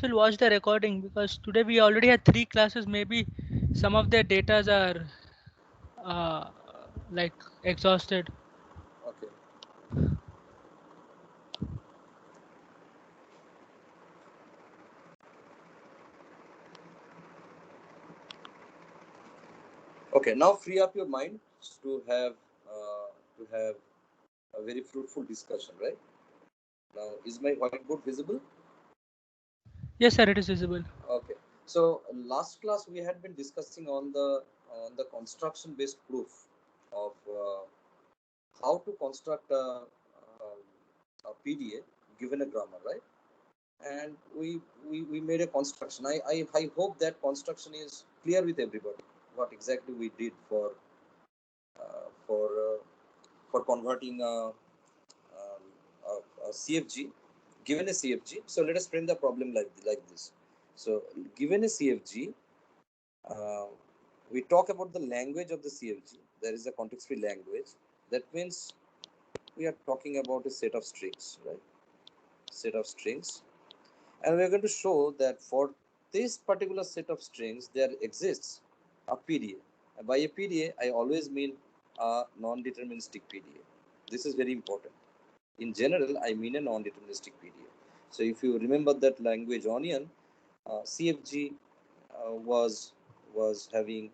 will watch the recording because today we already had 3 classes. Maybe some of their datas are uh, like exhausted. Okay. Okay. Now free up your mind to have a very fruitful discussion, right? Now, is my whiteboard visible? Yes, sir, it is visible. Okay. So last class we had been discussing on the construction based proof of how to construct a PDA given a grammar, right? And we made a construction. I hope that construction is clear with everybody. What exactly we did uh, for uh, for converting a CFG, given a CFG. So let us frame the problem like this. So given a CFG, uh, we talk about the language of the CFG. There is a context-free language. That means we are talking about a set of strings, right? Set of strings, and we are going to show that for this particular set of strings, there exists a PDA. And by a PDA, I always mean a non-deterministic PDA. This is very important. In general, I mean a non-deterministic PDA. So if you remember that language onion, CFG was having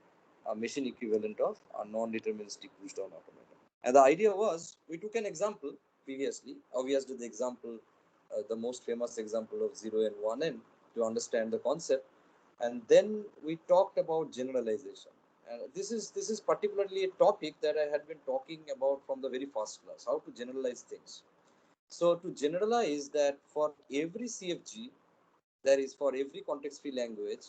a machine equivalent of a non-deterministic push-down automata. And the idea was, we took an example previously, obviously the example, the most famous example of 0 and 1n to understand the concept. And then we talked about generalization. And this is particularly a topic that I had been talking about from the very first class, how to generalize things. So to generalize that for every CFG, that is for every context-free language,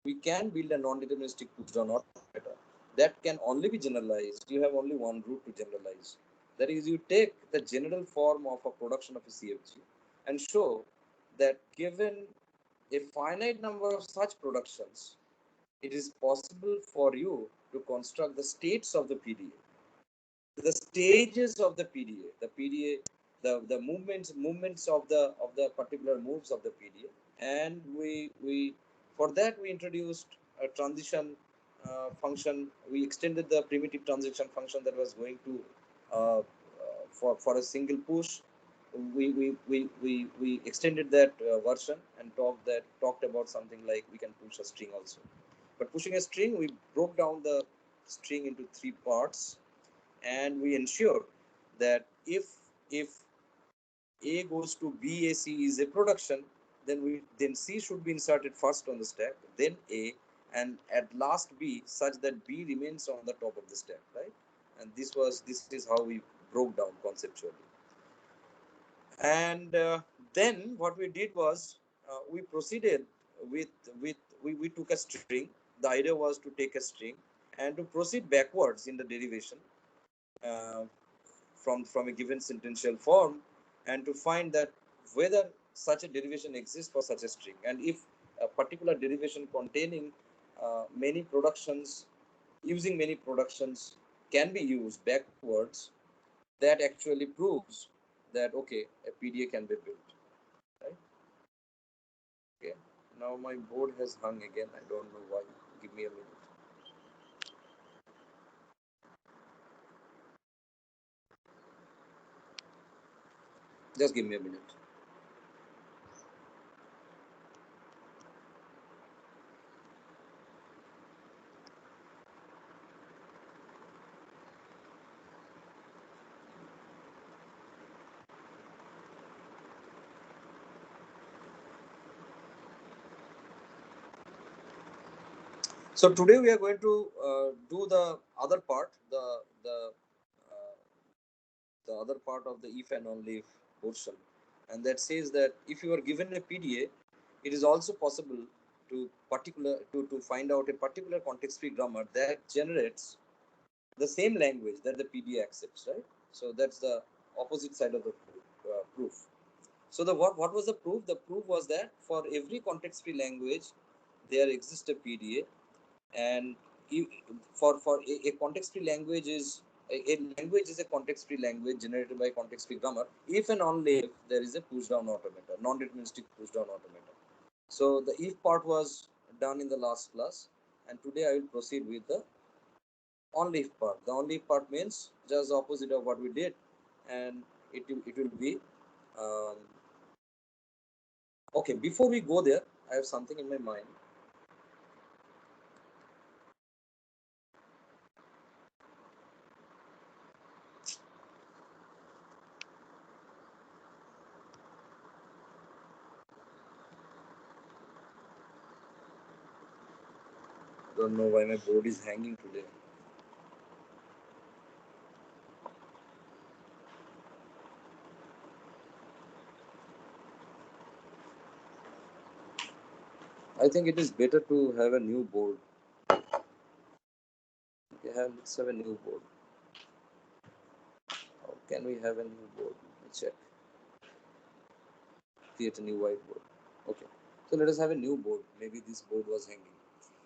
we can build a non-deterministic push-down automata that can only be generalized. You have only one route to generalize. That is, you take the general form of a production of a CFG and show that given a finite number of such productions, it is possible for you to construct the states of the PDA, the stages of the PDA, the movements of the particular moves of the PDA, and we for that we introduced a transition function. We extended the primitive transition function that was going to for a single push. We extended that version and talked about something like we can push a string also. But pushing a string, we broke down the string into 3 parts, and we ensure that if A goes to B, A, C is a production, then C should be inserted first on the stack, then A, and at last B, such that B remains on the top of the stack, right? And this is how we broke down conceptually. And then what we did was we proceeded with we took a string. The idea was to take a string and to proceed backwards in the derivation uh, from a given sentential form, and to find that whether such a derivation exists for such a string, and if a particular derivation containing many productions, using many productions, can be used backwards, that actually proves that okay, a PDA can be built, right? Okay, now my board has hung again, I don't know why. Give me a minute. Just give me a minute. So today we are going to do the other part, uh, the other part of the if and only if portion, and that says that if you are given a PDA, it is also possible to find out a particular context-free grammar that generates the same language that the PDA accepts, right? So that's the opposite side of the proof. So the what was the proof? The proof was that for every context-free language, there exists a PDA, and for a context-free language is a language is a context-free language generated by context-free grammar if and only if there is a push-down automata, non-deterministic push-down automata. So the if part was done in the last class, and today I will proceed with the only if part. The only if part means just the opposite of what we did, and it will be um, okay. Before we go there, I have something in my mind. Don't know why my board is hanging today. I think it is better to have a new board. Let's have a new board. How can we have a new board? Let me check. Create a new whiteboard. Okay. So let us have a new board. Maybe this board was hanging.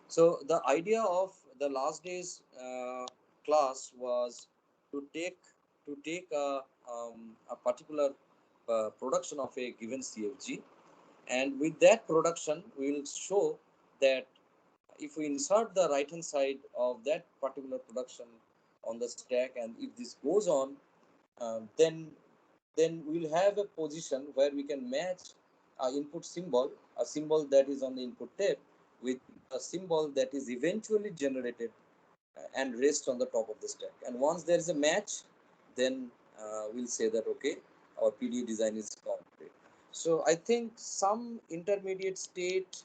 So the idea of the last day's class was to take a particular production of a given CFG, and with that production, we will show that if we insert the right hand side of that particular production on the stack, and if this goes on, then we'll have a position where we can match a input symbol, a symbol that is on the input tape, with a symbol that is eventually generated and rests on the top of the stack. And once there is a match, then we'll say that okay, our PDA design is complete. So I think some intermediate state,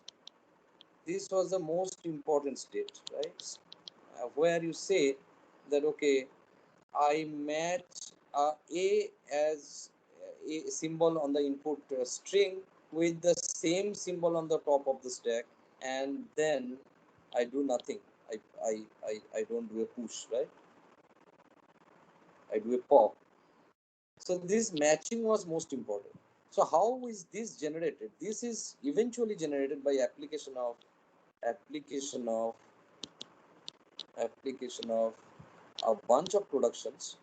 this was the most important state, right? Where you say that okay, I match A as a symbol on the input string with the same symbol on the top of the stack, and then I do nothing. I don't do a push, right? I do a pop. So this matching was most important. So how is this generated? This is eventually generated by application of a bunch of productions,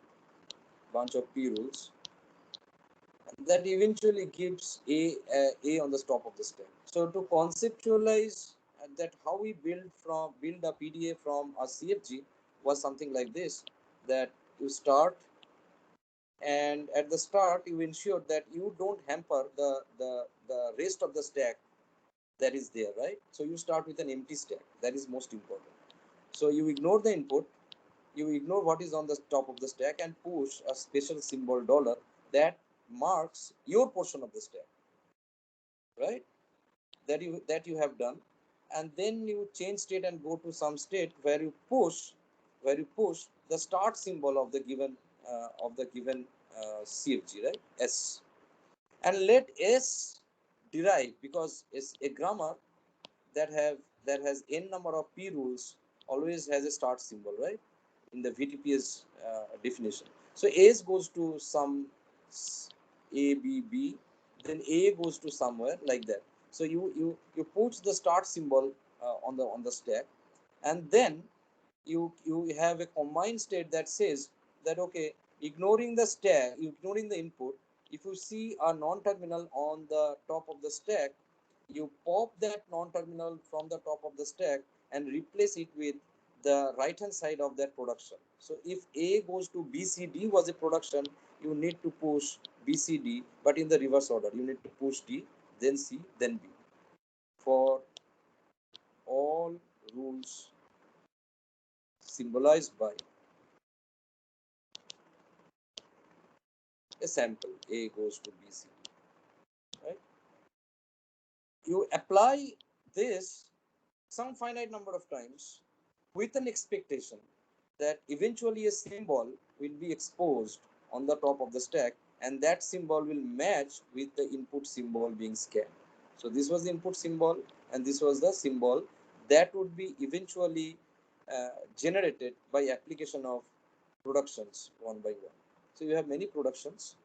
bunch of P rules, that eventually gives a on the top of the stack. So to conceptualize that how we build a PDA from a CFG was something like this, that you start, and at the start you ensure that you don't hamper the rest of the stack that is there, right? So you start with an empty stack. That is most important. So you ignore the input, you ignore what is on the top of the stack, and push a special symbol dollar that marks your portion of the stack, right? That you have done, and then you change state and go to some state where you push the start symbol of the given CFG, right? S, and let S derive, because it's a grammar that have that has n number of P rules, always has a start symbol, right? In the VTPS definition. So S goes to some A, B, B, then A goes to somewhere like that. So you put the start symbol on the stack, and then you have a combined state that says that okay, ignoring the stack, ignoring the input, if you see a non-terminal on the top of the stack, you pop that non-terminal from the top of the stack and replace it with the right hand side of that production. So if A goes to BCD was a production, you need to push BCD, but in the reverse order. You need to push D, then C, then B, for all rules symbolized by a sample. A goes to BC, right? You apply this some finite number of times with an expectation that eventually a symbol will be exposed on the top of the stack, and that symbol will match with the input symbol being scanned. So this was the input symbol, and this was the symbol that would be eventually generated by application of productions one by one. So you have many productions,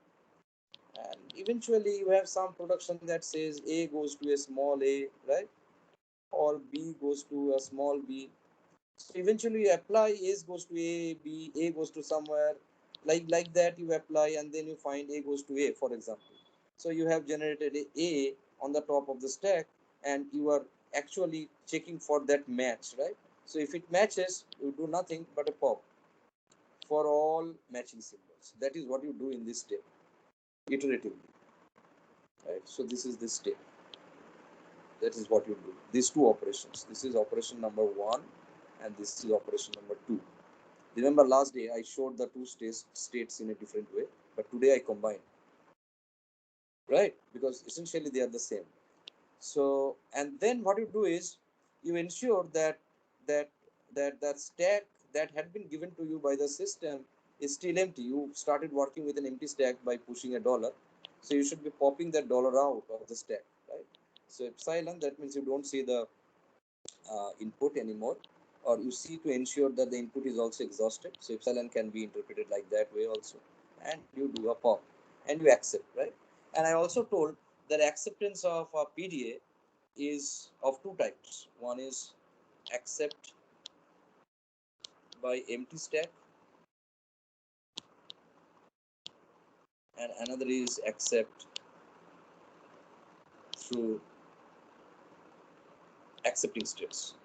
and eventually you have some production that says A goes to a small a, right? Or B goes to a small b. So eventually you apply A goes to A, B, A goes to somewhere, like that you apply, and then you find A goes to A, for example. So you have generated a on the top of the stack, and you are actually checking for that match, right? So if it matches, you do nothing but a pop for all matching symbols. That is what you do in this step iteratively, right? So this is the step. That is what you do. These two operations. This is operation number 1 and this is operation number 2. Remember last day I showed the two states in a different way, but today I combine, right? Because essentially they are the same. So, and then what you do is you ensure that that stack that had been given to you by the system is still empty. You started working with an empty stack by pushing a dollar, so you should be popping that dollar out of the stack, right? So epsilon, that means you don't see the input anymore, or you see to ensure that the input is also exhausted. So epsilon can be interpreted like that way also, and you do a pop and you accept, right? And I also told that acceptance of a PDA is of two types. One is accept by empty stack, and another is accept through accepting states.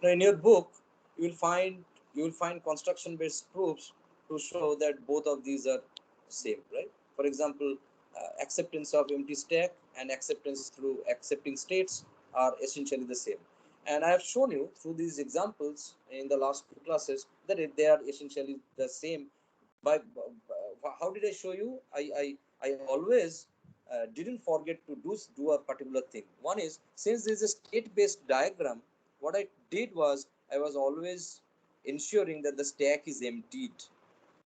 Now, in your book, you will find construction-based proofs to show that both of these are same, right? For example, acceptance of empty stack and acceptance through accepting states are essentially the same. And I have shown you through these examples in the last two classes that they are essentially the same. By how did I show you? I always didn't forget to do a particular thing. One is, since this is a state-based diagram, what I did was I was always ensuring that the stack is emptied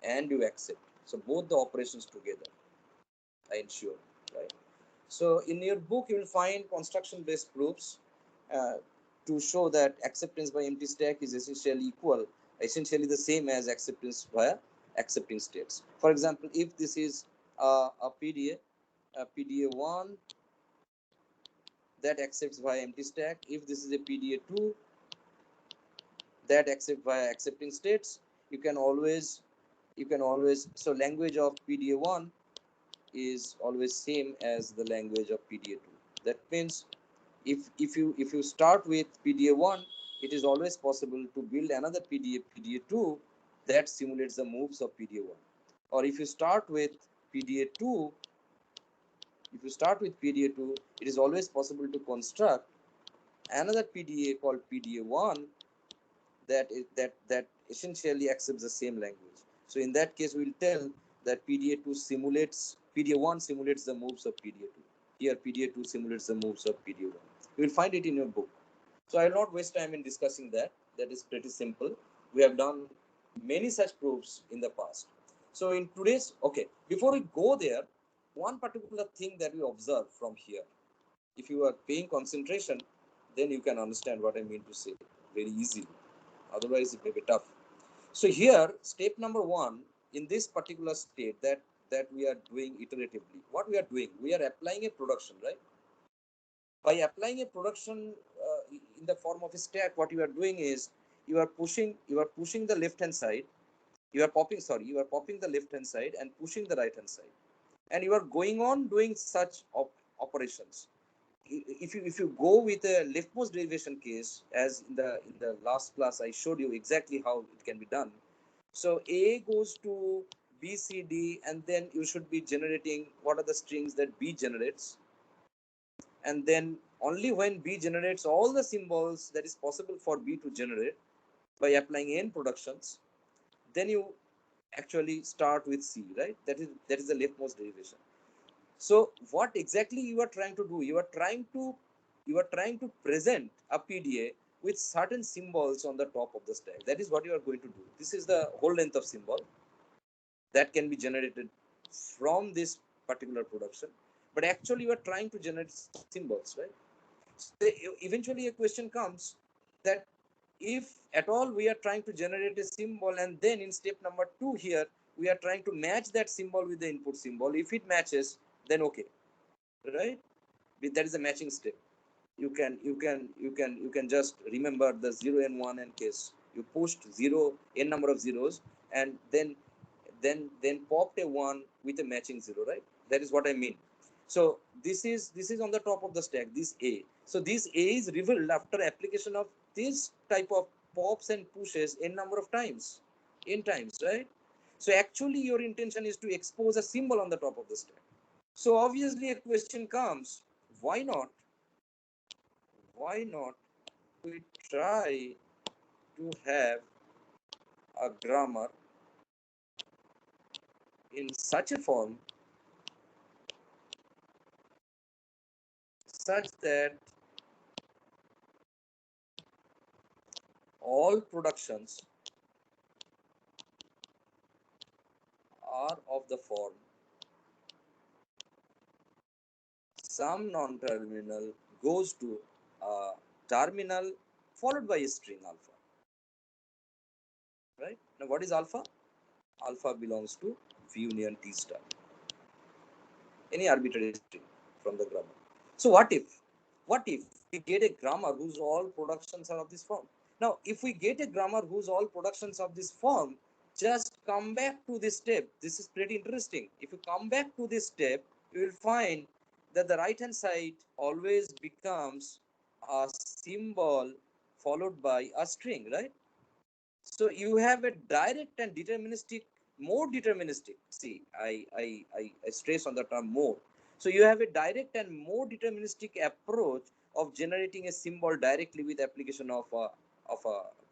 and you accept. So both the operations together, I ensure, right? So in your book, you will find construction-based proofs uh, to show that acceptance by empty stack is essentially the same as acceptance via accepting states. For example, if this is a PDA1 that accepts via empty stack, if this is a PDA2 that accept via accepting states, you can always so language of PDA1 is always same as the language of PDA2. That means if you start with PDA1, it is always possible to build another PDA2 that simulates the moves of PDA1. Or if you start with PDA2, it is always possible to construct another PDA called PDA1 that essentially accepts the same language. So in that case, we will tell that PDA1 simulates the moves of PDA2. Here PDA2 simulates the moves of PDA1. You will find it in your book. So I will not waste time in discussing that. That is pretty simple. We have done many such proofs in the past. So in today's, okay, before we go there, one particular thing that we observe from here, if you are paying concentration, then you can understand what I mean to say very easily. Otherwise, it may be tough. So here, step number 1, in this particular state that we are doing iteratively, what we are doing, we are applying a production, right? By applying a production in the form of a stack, what you are doing is you are pushing the left hand side. You are popping the left hand side and pushing the right hand side, and you are going on doing such operations. If you go with a leftmost derivation case, as in the last class I showed you exactly how it can be done. So A goes to B, C, D, and then you should be generating what are the strings that B generates, and then only when B generates all the symbols that is possible for B to generate by applying n productions, then you actually start with C, right? That is the leftmost derivation. So what exactly you are trying to do? You are trying to present a PDA with certain symbols on the top of the stack. That is what you are going to do. This is the whole length of symbol that can be generated from this particular production. But actually, you are trying to generate symbols, right? So eventually, a question comes that if at all we are trying to generate a symbol, and then in step number 2 here we are trying to match that symbol with the input symbol. If it matches, then okay, right? That is a matching step. You can just remember the 0 and 1 and case. You pushed n number of zeros, and then popped a 1 with a matching 0, right? That is what I mean. So this is on the top of the stack, this A. So this A is revealed after application of this type of pops and pushes n number of times, n times, right? So actually your intention is to expose a symbol on the top of the stack. So obviously a question comes, why not? Why not we try to have a grammar in such a form such that all productions are of the form some non-terminal goes to terminal followed by a string alpha, right? Now what is alpha? Alpha belongs to v union t star, any arbitrary string from the grammar. So what if we get a grammar whose all productions are of this form? Now if we get a grammar whose all productions of this form, just come back to this step. This is pretty interesting. If you come back to this step, you will find that the right hand side always becomes a symbol followed by a string, right? So you have a direct and deterministic, more deterministic. See, I stress on the term more. So you have a direct and more deterministic approach of generating a symbol directly with application of a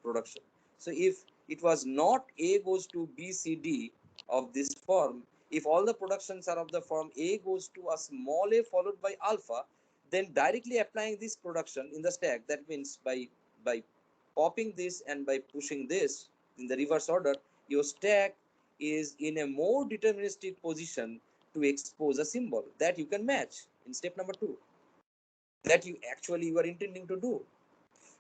production. So if it was not A goes to B, C, D of this form, if all the productions are of the form A goes to a small a followed by alpha, then directly applying this production in the stack, that means by popping this and by pushing this in the reverse order, your stack is in a more deterministic position to expose a symbol that you can match in step number 2, that you are intending to do.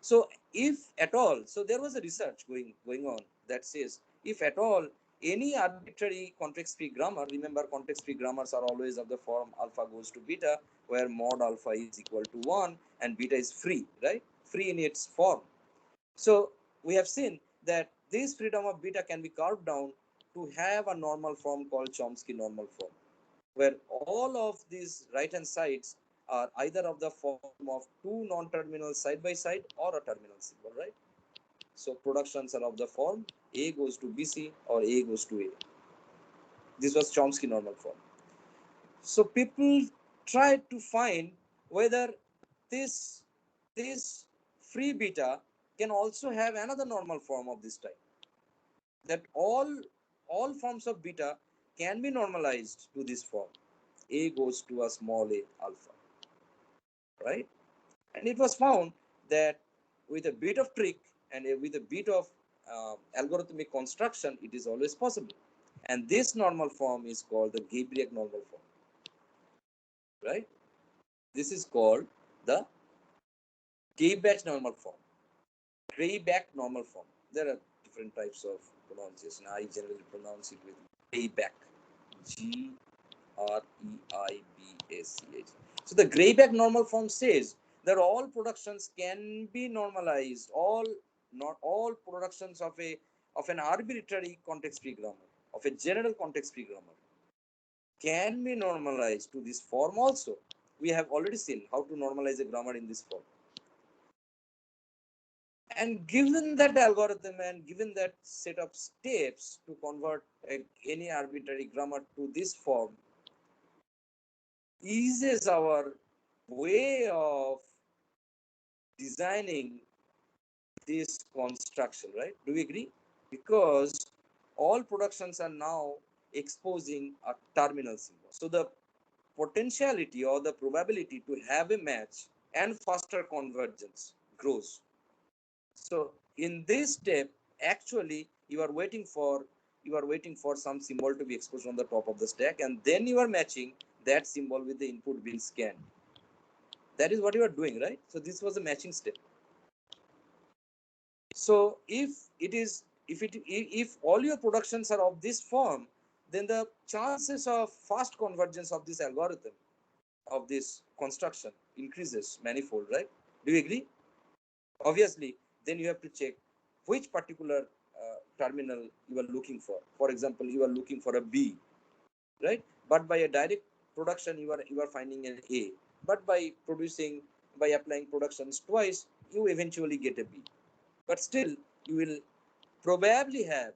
So if at all, so there was a research going on that says if at all any arbitrary context free grammar, remember context free grammars are always of the form alpha goes to beta, where mod alpha is equal to 1 and beta is free, right? Free in its form. So we have seen that this freedom of beta can be carved down to have a normal form called Chomsky normal form, where all of these right hand sides are either of the form of two non-terminals side by side or a terminal symbol, right? So productions are of the form A goes to BC or A goes to A. This was Chomsky normal form. So people tried to find whether this this free beta can also have another normal form of this type, that all forms of beta can be normalized to this form A goes to a small a alpha, right? And it was found that with a bit of trick and with a bit of algorithmic construction, it is always possible. And this normal form is called the Gabriel normal form, right? This is called the Gayback normal form. Grayback normal form. There are different types of pronunciation. I generally pronounce it with Grayback. Greibach. So the Grayback normal form says that all productions can be normalized. Not all productions of an arbitrary context-free grammar, of a general context-free grammar, can be normalized to this form also. We have already seen how to normalize a grammar in this form. And given that algorithm and given that set of steps to convert any arbitrary grammar to this form, eases our way of designing this construction, right? Do we agree? Because all productions are now exposing a terminal symbol. So the potentiality or the probability to have a match and faster convergence grows. So in this step, actually you are waiting for some symbol to be exposed on the top of the stack, and then you are matching that symbol with the input being scanned. That is what you are doing, right? So this was a matching step. So if all your productions are of this form, then the chances of fast convergence of this algorithm, of this construction, increases manifold, right? Do you agree? Obviously, then you have to check which particular terminal you are looking for. For example, you are looking for a B, right? But by a direct production you are finding an A, but by applying productions twice, you eventually get a B. But still, you will probably have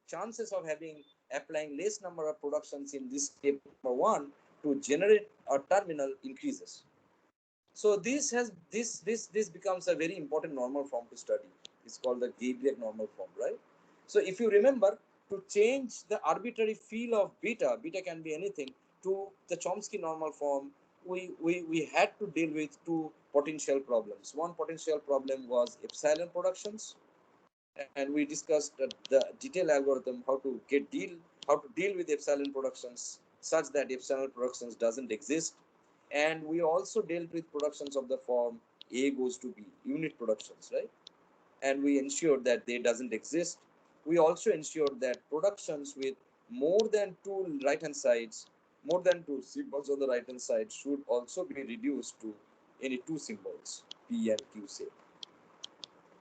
chances of having applying less number of productions in this step number one to generate a terminal increases. So this becomes a very important normal form to study. It's called the Gabriel normal form, right? So if you remember, to change the arbitrary field of beta can be anything, to the Chomsky normal form, we had to deal with two potential problems. One potential problem was epsilon productions, and we discussed the detailed algorithm how to deal with epsilon productions such that epsilon productions doesn't exist. And we also dealt with productions of the form A goes to B, unit productions, right? And we ensured that they doesn't exist. We also ensured that productions with more than two right hand sides, more than two symbols on the right hand side, should also be reduced to any two symbols, P and Q, say,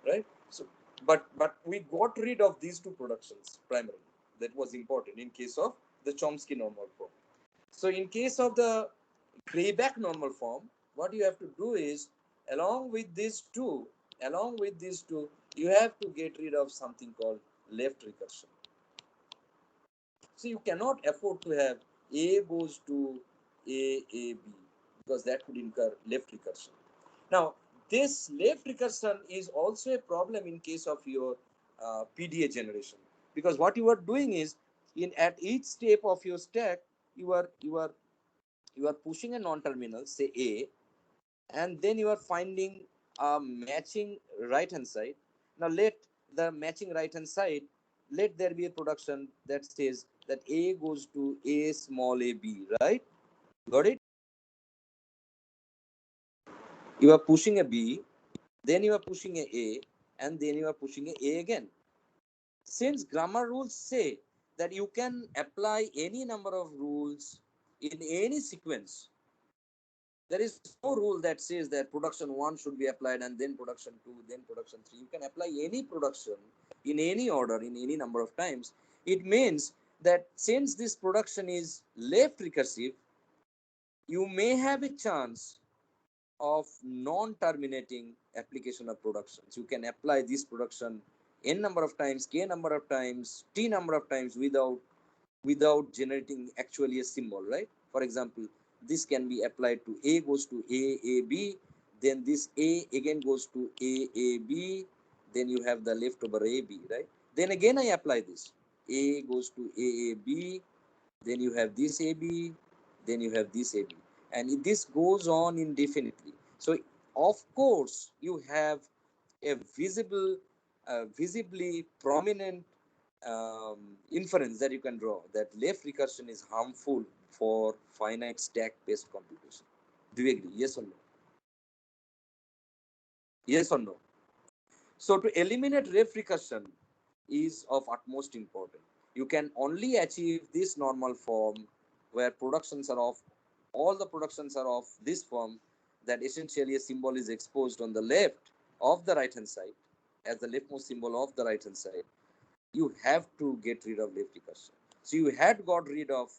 right? So but we got rid of these two productions primarily. That was important in case of the Chomsky normal form. So in case of the Grayback normal form, what you have to do is, along with these two, you have to get rid of something called left recursion. So you cannot afford to have A goes to A B, because that could incur left recursion. Now, this left recursion is also a problem in case of your PDA generation, because what you are doing is, at each step of your stack, you are pushing a non-terminal, say A, and then you are finding a matching right hand side. Now let the matching right hand side, let there be a production that says that A goes to A small a B, right? Got it? You are pushing a B, then you are pushing a, and then you are pushing a again. Since grammar rules say that you can apply any number of rules in any sequence, there is no rule that says that production 1 should be applied and then production 2, then production 3. You can apply any production in any order, in any number of times. It means that since this production is left recursive, you may have a chance of non-terminating application of productions. You can apply this production n number of times, k number of times, t number of times without generating actually a symbol, right? For example, this can be applied to A goes to A B, then this A again goes to A B, then you have the leftover A B, right? Then again I apply this. A goes to A B, then you have this A B, then you have this A B. And this goes on indefinitely. So, of course, you have a visibly prominent inference that you can draw, that left recursion is harmful for finite stack based computation. Do you agree? Yes or no? Yes or no? So to eliminate left recursion is of utmost importance. You can only achieve this normal form where productions are of all the productions are of this form, that essentially a symbol is exposed on the left of the right hand side as the leftmost symbol of the right hand side. You have to get rid of left recursion. So you had got rid of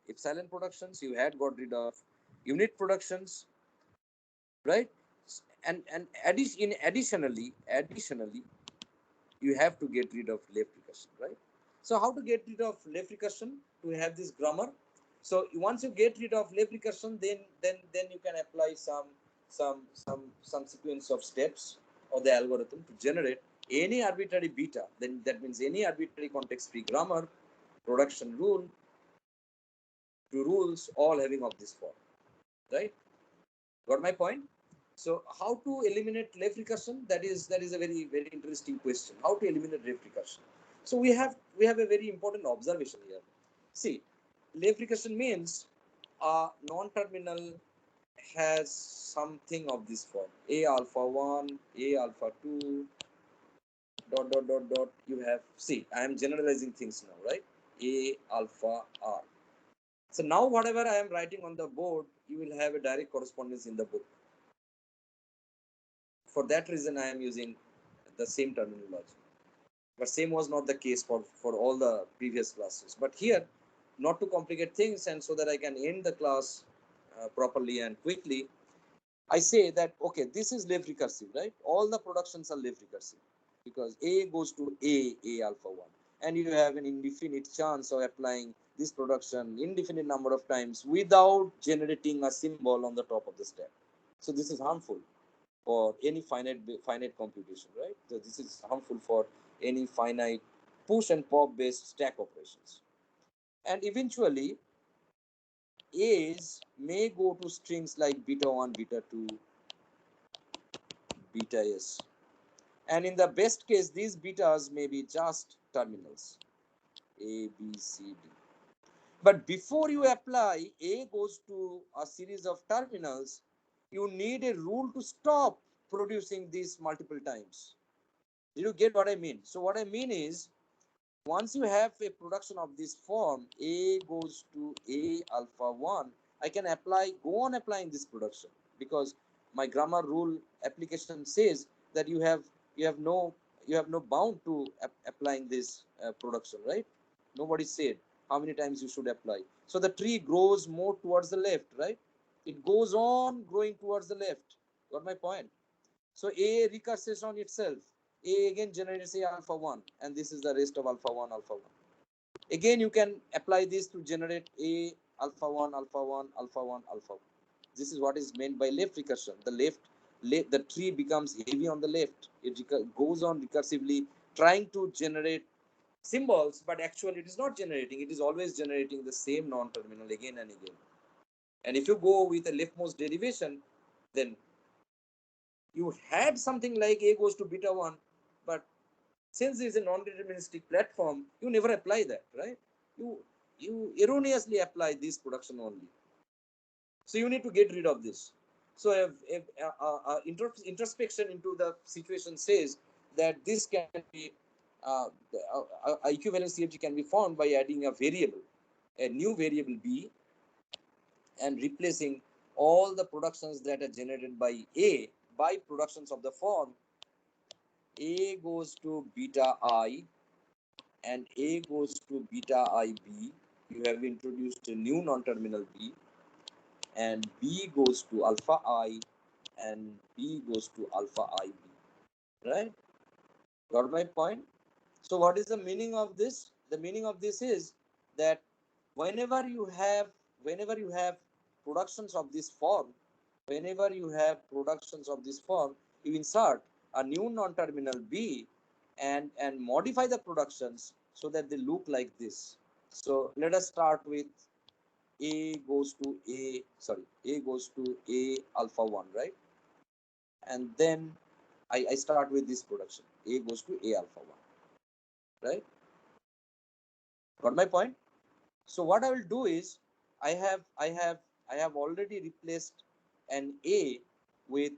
epsilon productions, you had got rid of unit productions, right? And additionally, you have to get rid of left recursion, right? So how to get rid of left recursion? To have this grammar. So once you get rid of left recursion, then you can apply some sequence of steps of the algorithm to generate any arbitrary beta. Then that means any arbitrary context-free grammar, production rule, to rules all having of this form, right? Got my point? So how to eliminate left recursion? That is a very interesting question. How to eliminate left recursion? So we have a very important observation here. See, left recursion means a non-terminal has something of this form: a alpha 1, a alpha 2, dot dot dot dot. You have, see, I am generalizing things now, right? A alpha r. So now whatever I am writing on the board, you will have a direct correspondence in the book. For that reason, I am using the same terminology. But same was not the case for all the previous classes. But here, not to complicate things and so that I can end the class properly and quickly, I say that, okay, this is left recursive, right? All the productions are left recursive because A goes to A alpha 1. And you have an indefinite chance of applying this production indefinite number of times without generating a symbol on the top of the stack. So this is harmful for any finite computation, right? So this is harmful for any finite push and pop based stack operations. And eventually, A's may go to strings like beta 1, beta 2, beta S. And in the best case, these betas may be just terminals A, B, C, D. But before you apply A goes to a series of terminals, you need a rule to stop producing these multiple times. Did you get what I mean? So what I mean is, once you have a production of this form, A goes to A alpha 1, I can go on applying this production because my grammar rule application says that you have no bound to applying this production, right? Nobody said how many times you should apply. So the tree grows more towards the left, right? It goes on growing towards the left. Got my point? So A recurses on itself. A again generates A alpha 1, and this is the rest of alpha 1, alpha 1. Again, you can apply this to generate A alpha 1, alpha 1, alpha 1, alpha 1. This is what is meant by left recursion. The tree becomes heavy on the left. It goes on recursively trying to generate symbols, but actually it is not generating. It is always generating the same non-terminal again and again. And if you go with a leftmost derivation, then you had something like A goes to beta 1, but since it's a non-deterministic platform, you never apply that, right? You erroneously apply this production only. So you need to get rid of this. So if introspection into the situation says that this can be equivalent CFG can be found by adding a new variable B, and replacing all the productions that are generated by A by productions of the form A goes to beta I and A goes to beta IB. You have introduced a new non-terminal B, and B goes to alpha I and B goes to alpha IB. Right? Got my point? So what is the meaning of this? The meaning of this is that whenever you have whenever you have productions of this form, whenever you have productions of this form, you insert a new non-terminal B and modify the productions so that they look like this. So let us start with A goes to A alpha 1, right? And then I start with this production. A goes to A alpha 1, right? Got my point? So what I will do is I have I have I have already replaced an A with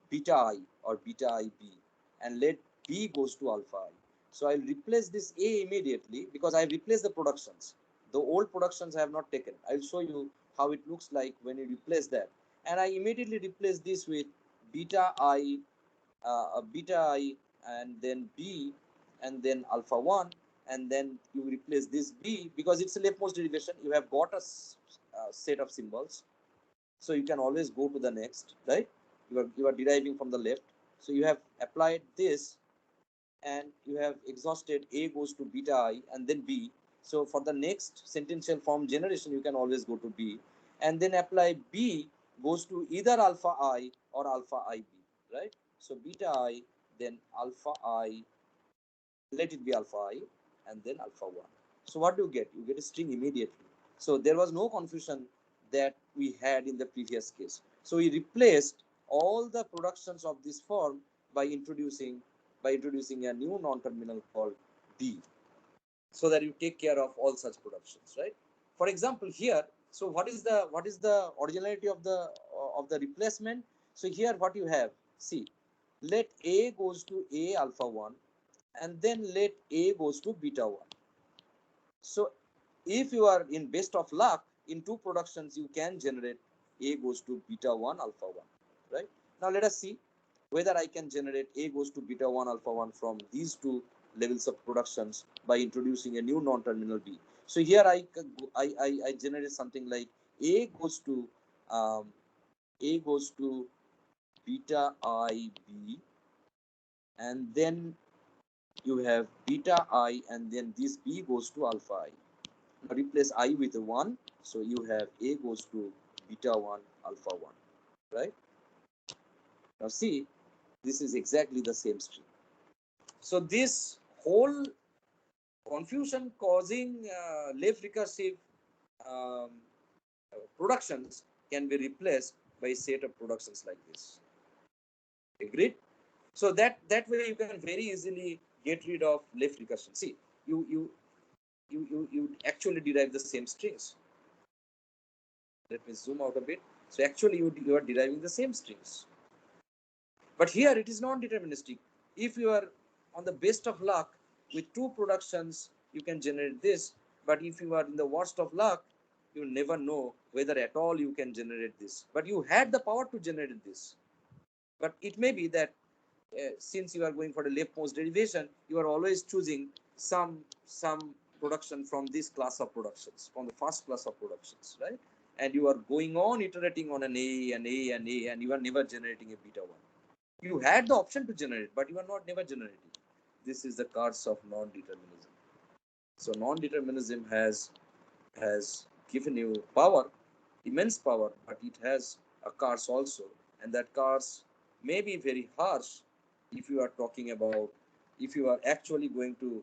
beta I or beta IB, and let B goes to alpha I. So I'll replace this A immediately because I replaced the productions. The old productions I have not taken. I'll show you how it looks like when you replace that. And I immediately replace this with beta I, beta I, and then B, and then alpha 1, and then you replace this B because it's a leftmost derivation. You have got a set of symbols, so you can always go to the next, right? You are deriving from the left, so you have applied this and you have exhausted A goes to beta I and then B. So for the next sentential form generation, you can always go to B and then apply B goes to either alpha I or alpha IB, right? So beta I, then alpha I, let it be alpha I, and then alpha 1. So what do you get? You get a string immediately. So there was no confusion that we had in the previous case. So we replaced all the productions of this form by introducing a new non-terminal called B, so that you take care of all such productions, right? For example, here, so what is the originality of the replacement? So here what you have, see, let A goes to A alpha 1 and then let A goes to beta 1. So if you are in best of luck, in two productions you can generate A goes to beta 1 alpha 1, right? Now let us see whether I can generate A goes to beta 1 alpha 1 from these two levels of productions by introducing a new non-terminal B. So here I generate something like A goes to um, A goes to beta I B, and then you have beta I, and then this B goes to alpha I. Now replace I with a 1, so you have A goes to beta 1 alpha 1, right? Now see, this is exactly the same string. So this whole confusion causing left recursive um, productions can be replaced by a set of productions like this. Agreed? So that way you can very easily get rid of left recursion. See, you actually derive the same strings. Let me zoom out a bit. So actually you are deriving the same strings. But here it is non-deterministic. If you are on the best of luck with two productions, you can generate this. But if you are in the worst of luck, you never know whether at all you can generate this. But you had the power to generate this. But it may be that since you are going for the leftmost derivation, you are always choosing some production from this class of productions, from the first class of productions, right? And you are going on iterating on an A and A and A, and you are never generating a beta 1. You had the option to generate, but you are not never generating. This is the curse of non-determinism. So non-determinism has given you power, immense power, but it has a curse also, and that curse may be very harsh if you are talking about, if you are actually going to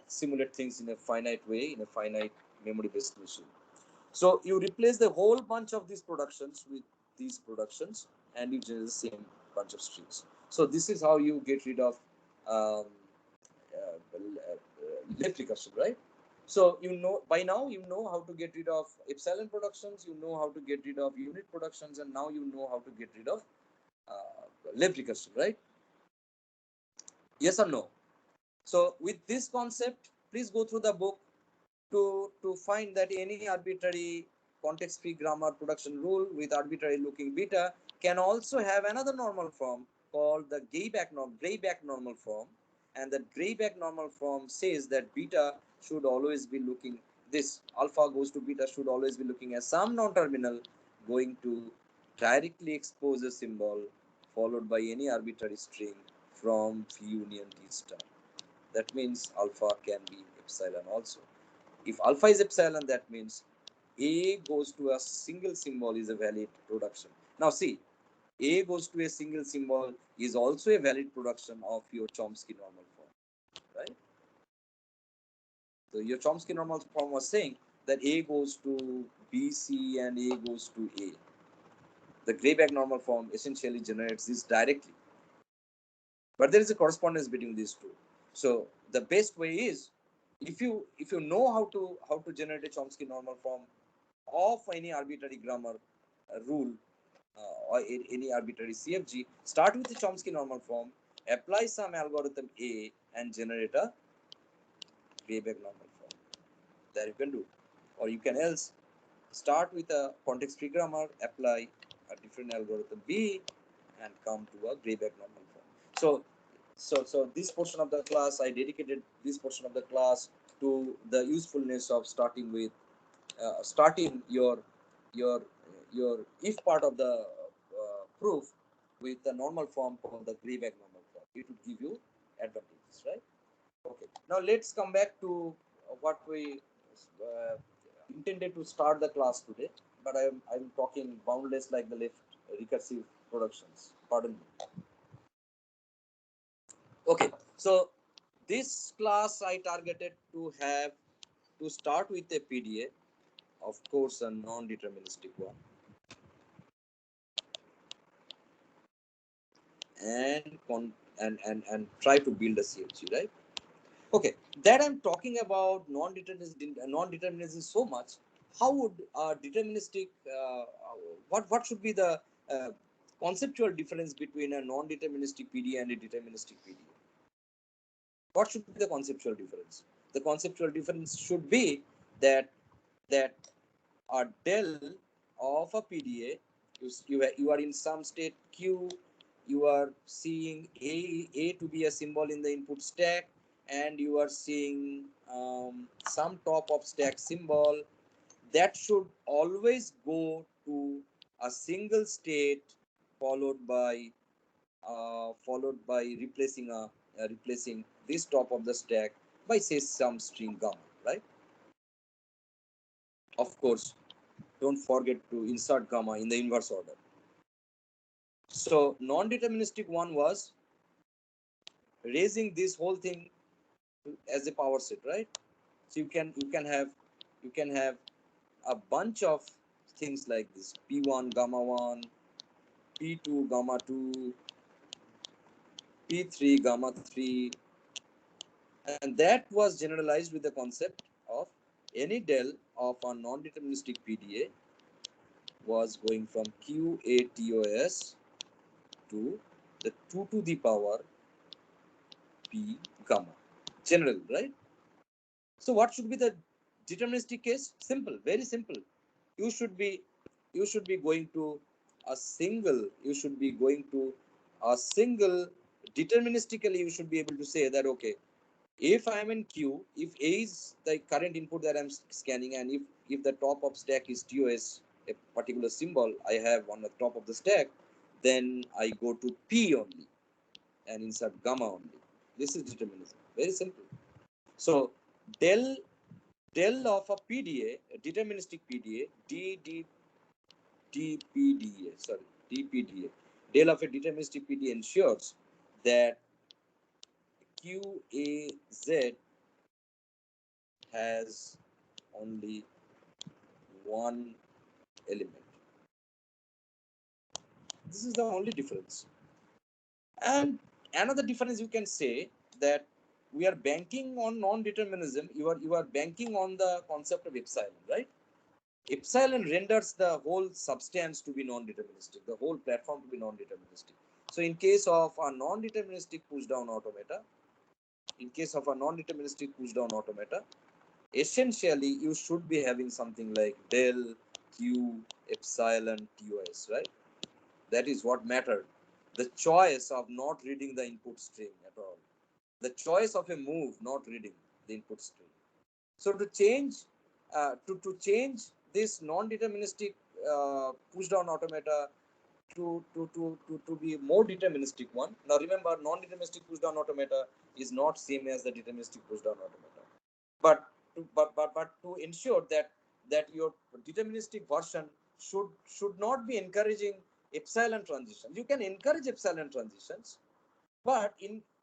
simulate things in a finite way, in a finite memory-based machine. So you replace the whole bunch of these productions with these productions, and you generate the same bunch of strings. So this is how you get rid of um, left recursion, right? So you know, by now you know how to get rid of epsilon productions, you know how to get rid of unit productions, and now you know how to get rid of left recursion, right? Yes or no? So with this concept, please go through the book to find that any arbitrary context-free grammar production rule with arbitrary looking beta can also have another normal form called the Grayback normal form, and the Grayback normal form says that beta should always be looking, this alpha goes to beta should always be looking as some non-terminal going to directly expose a symbol followed by any arbitrary string from V union T star. That means alpha can be epsilon also. If alpha is epsilon, that means A goes to a single symbol is a valid production. Now see, A goes to a single symbol is also a valid production of your Chomsky normal form, right? So your Chomsky normal form was saying that A goes to BC and A goes to A. The Grayback normal form essentially generates this directly. But there is a correspondence between these two. So the best way is if you know how to generate a Chomsky normal form of any arbitrary grammar rule or any arbitrary CFG, start with the Chomsky normal form, apply some algorithm A, and generate a Grayback normal form. That you can do. Or you can else start with a context-free grammar, apply a different algorithm B, and come to a Grayback normal form. So this portion of the class, I dedicated this portion of the class to the usefulness of starting with starting your your if part of the proof with the normal form called the Grayback normal form. It would give you advantages, right? Okay. Now let's come back to what we uh, intended to start the class today, but I'm talking boundless like the left recursive productions. Pardon me. Okay. So this class I targeted to have to start with a PDA, of course, a non-deterministic one, and and try to build a CFG, right? Okay, that I'm talking about non-determinism so much. How would deterministic? What should be the uh, conceptual difference between a non-deterministic PDA and a deterministic PDA? What should be the conceptual difference? The conceptual difference should be that that a del of a PDA, you are in some state Q, you are seeing A to be a symbol in the input stack, and you are seeing some top of stack symbol. that should always go to a single state followed by replacing this top of the stack by say some string gamma, right? Of course, don't forget to insert gamma in the inverse order. So non-deterministic one was raising this whole thing as a power set, right? So you can have a bunch of things like this: P1 gamma 1, P2 gamma 2, P3 gamma 3, and that was generalized with the concept of any del of a non-deterministic PDA was going from QATOS to the 2 to the power P gamma. General, right? So what should be the deterministic case? Simple, very simple. You should be you should be going to a single, you should be going to a single deterministically you should be able to say that okay, if I am in Q, if A is the current input that I'm scanning, and if the top of stack is TOS, a particular symbol I have on the top of the stack, then I go to P only and insert gamma only. This is determinism. Very simple. So del of a PDA, a deterministic PDA, DPDA, sorry, DPDA, del of a deterministic PDA ensures that QAZ has only one element. This is the only difference. And another difference you can say that we are banking on non-determinism. You are banking on the concept of epsilon, right? Epsilon renders the whole substance to be non-deterministic, the whole platform to be non-deterministic. So in case of a non-deterministic push-down automata, essentially you should be having something like del q epsilon tos, right? That is what mattered. The choice of not reading the input string at all. The choice of a move not reading the input string. So to change this non-deterministic push down automata to be more deterministic one. Now remember, non-deterministic push down automata is not same as the deterministic push down automata. But to ensure that your deterministic version should not be encouraging epsilon transitions. You can encourage epsilon transitions, but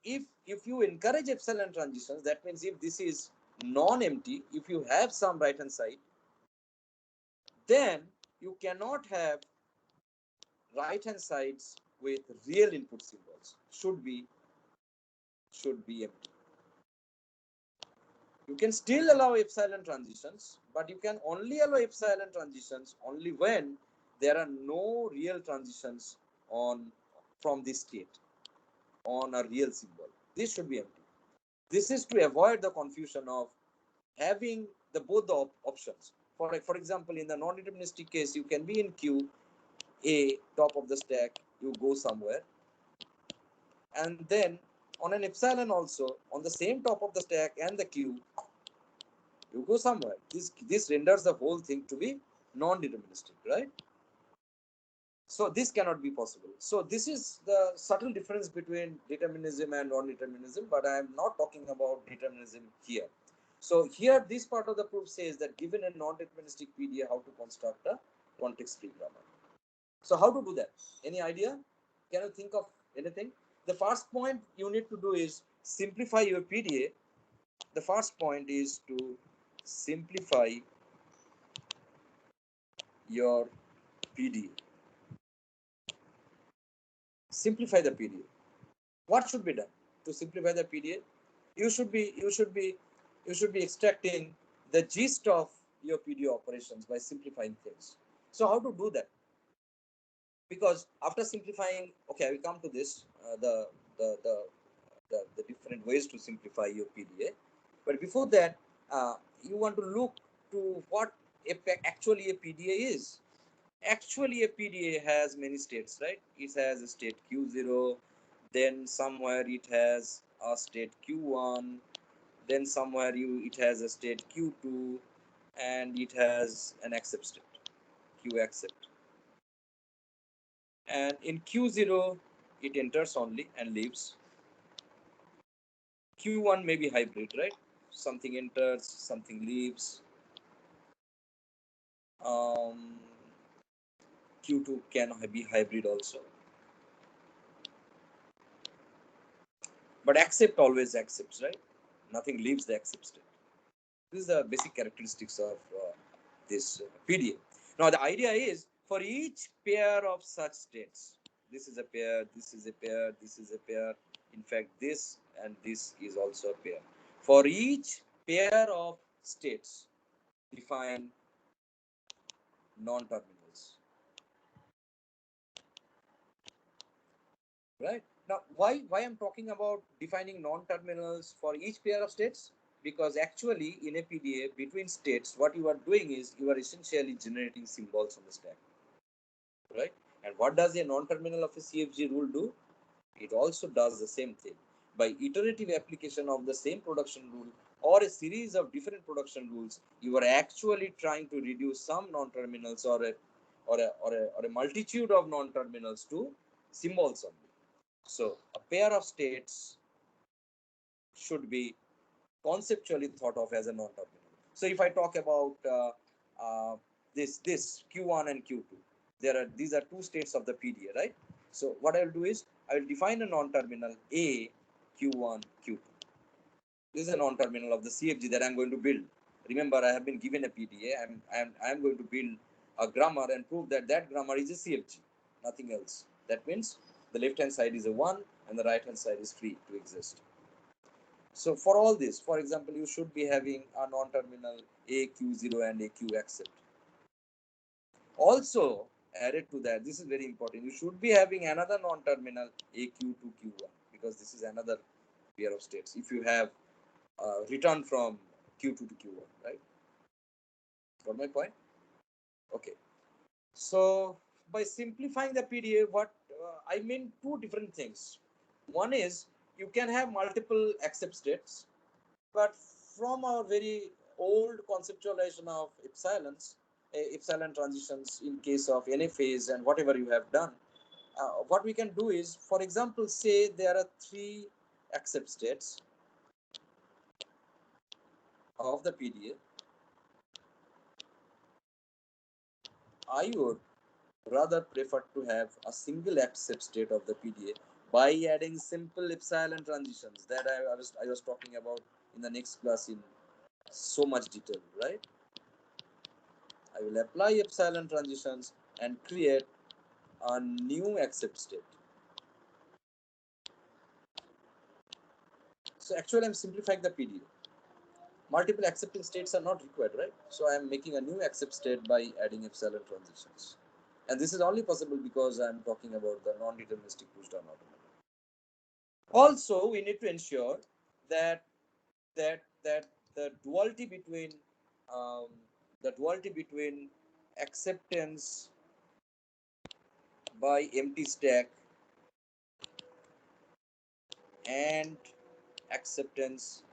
if you encourage epsilon transitions, that means if this is non-empty, if you have some right hand side, then you cannot have right hand sides with real input symbols. Should be empty. You can still allow epsilon transitions, but you can only allow epsilon transitions only when there are no real transitions on from this state on a real symbol. This should be empty. This is to avoid the confusion of having the both the options. For example, in the non-deterministic case, you can be in Q, A, top of the stack, you go somewhere, and then on an epsilon also, on the same top of the stack and the Q, you go somewhere. This renders the whole thing to be non-deterministic, right? So this cannot be possible. So this is the subtle difference between determinism and non-determinism, but I am not talking about determinism here. So here, this part of the proof says that given a non-deterministic PDA, how to construct a context-free grammar. So how to do that? Any idea? Can you think of anything? The first point you need to do is simplify your PDA. The first point is to simplify your PDA. Simplify the PDA. What should be done to simplify the PDA? You should be extracting the gist of your PDA operations by simplifying things. So how to do that? Because after simplifying, okay, we come to this the, the the different ways to simplify your PDA. But before that, you want to look to what actually a PDA is. Actually, a PDA has many states, right? It has a state Q0, then somewhere it has a state Q1, then somewhere it has a state Q2, and it has an accept state, Q accept. And in Q0, it enters only and leaves. Q1 may be hybrid, right? Something enters, something leaves. Um, Q2 can be hybrid also. But accept always accepts, right? Nothing leaves the accept state. This is the basic characteristics of this PDA. Now the idea is for each pair of such states, this is a pair, this is a pair, this is a pair. In fact, this and this is also a pair. For each pair of states, define non-terminals. Right? Now, why I'm talking about defining non-terminals for each pair of states? Because actually in a PDA between states, what you are doing is you are essentially generating symbols on the stack. Right? And what does a non-terminal of a CFG rule do? It also does the same thing. By iterative application of the same production rule or a series of different production rules, you are actually trying to reduce some non-terminals or a multitude of non-terminals to symbols only. So a pair of states should be conceptually thought of as a non-terminal. So if I talk about this Q1 and Q2, these are two states of the PDA, right? So what I will do is I will define a non-terminal A Q1 Q2. This is a non-terminal of the CFG that I'm going to build. Remember, I have been given a PDA. I'm going to build a grammar and prove that that grammar is a CFG, nothing else. That means the left-hand side is a 1 and the right-hand side is free to exist. So for all this, for example, you should be having a non-terminal AQ0 and AQ accept. Also, added to that, this is very important, you should be having another non-terminal AQ2 Q1 because this is another pair of states. If you have return from Q2 to Q1, right? Got my point? Okay. So by simplifying the PDA, what I mean two different things. One is you can have multiple accept states, but from our very old conceptualization of epsilon transitions in case of any phase and whatever you have done, what we can do is, for example, say there are 3 accept states of the PDA. I would rather prefer to have a single accept state of the PDA by adding simple epsilon transitions that I was talking about in the next class in so much detail, right? I will apply epsilon transitions and create a new accept state. So actually I'm simplifying the PDA. Multiple accepting states are not required, right? So I am making a new accept state by adding epsilon transitions. And this is only possible because I am talking about the non-deterministic pushdown automaton. Also, we need to ensure that the duality between um, acceptance by empty stack and acceptance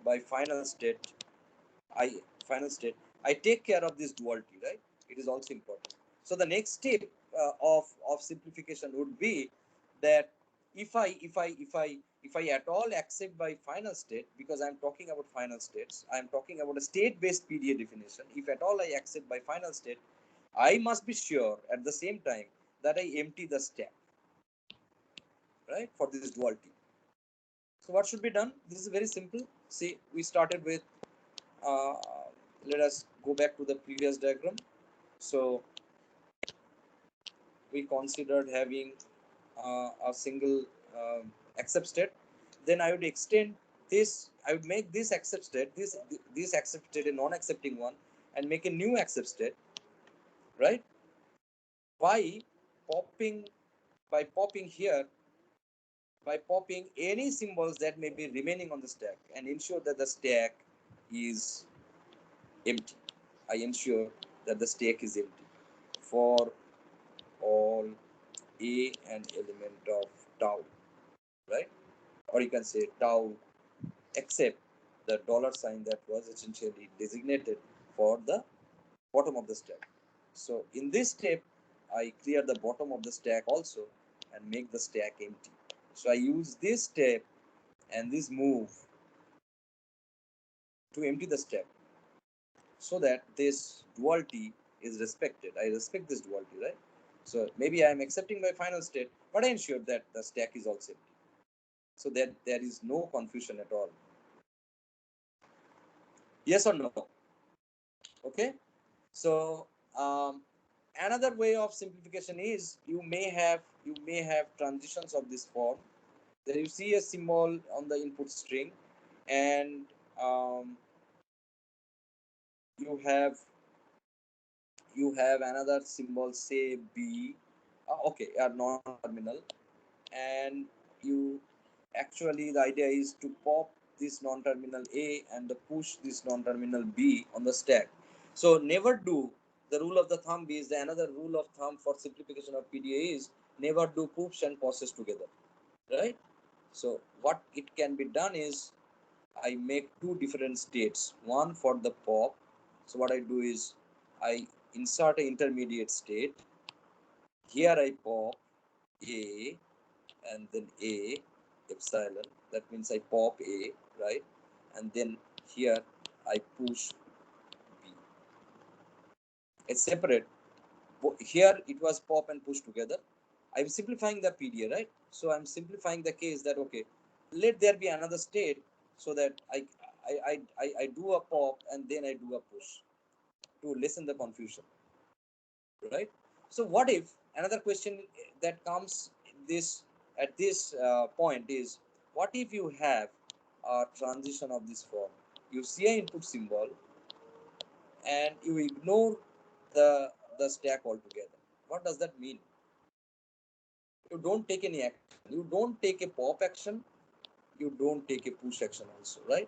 by final state, I take care of this duality, right? It is also important. So the next step of simplification would be that if I at all accept by final state, because I'm talking about final states, I'm talking about a state-based PDA definition. If at all I accept by final state, I must be sure at the same time that I empty the stack, right, for this duality. So what should be done? This is very simple. See, we started with uh, let us go back to the previous diagram. So we considered having a single accept state. Then I would extend this, I would make this accept state, this accept state a non-accepting one, and make a new accept state, right? By popping here, by popping any symbols that may be remaining on the stack and ensure that the stack is empty. I ensure that the stack is empty for all a an element of tau, right? Or you can say tau, except the dollar sign that was essentially designated for the bottom of the stack. So in this step, I clear the bottom of the stack also and make the stack empty. So I use this step and this move to empty the stack so that this duality is respected. I respect this duality, right? So maybe I am accepting my final state, but I ensure that the stack is also empty, so that there is no confusion at all. Yes or no? Okay. So another way of simplification is you may have transitions of this form. Then you see a symbol on the input string, and um, you have another symbol, say B, okay, non-terminal, and you actually, the idea is to pop this non-terminal A and push this non-terminal B on the stack. So never do, the rule of the thumb is, the another rule of thumb for simplification of PDA is never do push and pushes together, right? So what it can be done is I make two different states, one for the pop. So what I do is I insert an intermediate state. Here I pop A and then A epsilon. That means I pop A, right? And then here I push B. It's separate. Here it was pop and push together. I'm simplifying the PDA, right? So I'm simplifying the case that, okay, let there be another state so that I do a pop and then I do a push to lessen the confusion, right? So what if, another question that comes this at this point is, what if you have a transition of this form? You see an input symbol and you ignore the stack altogether. What does that mean? You don't take any action. You don't take a pop action. You don't take a push action also, right?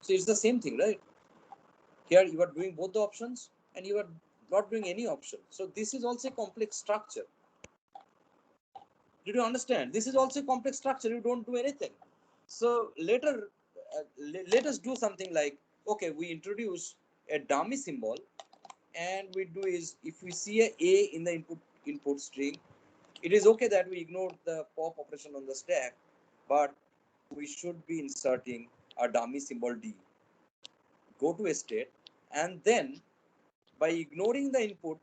So it's the same thing, right? Here you are doing both the options and you are not doing any option. So this is also a complex structure. Did you understand? This is also a complex structure. You don't do anything. So later, let us do something like, okay, we introduce a dummy symbol, and we do is, if we see a in the input string, it is okay that we ignore the pop operation on the stack, but we should be inserting a dummy symbol D. Go to a state, and then by ignoring the input,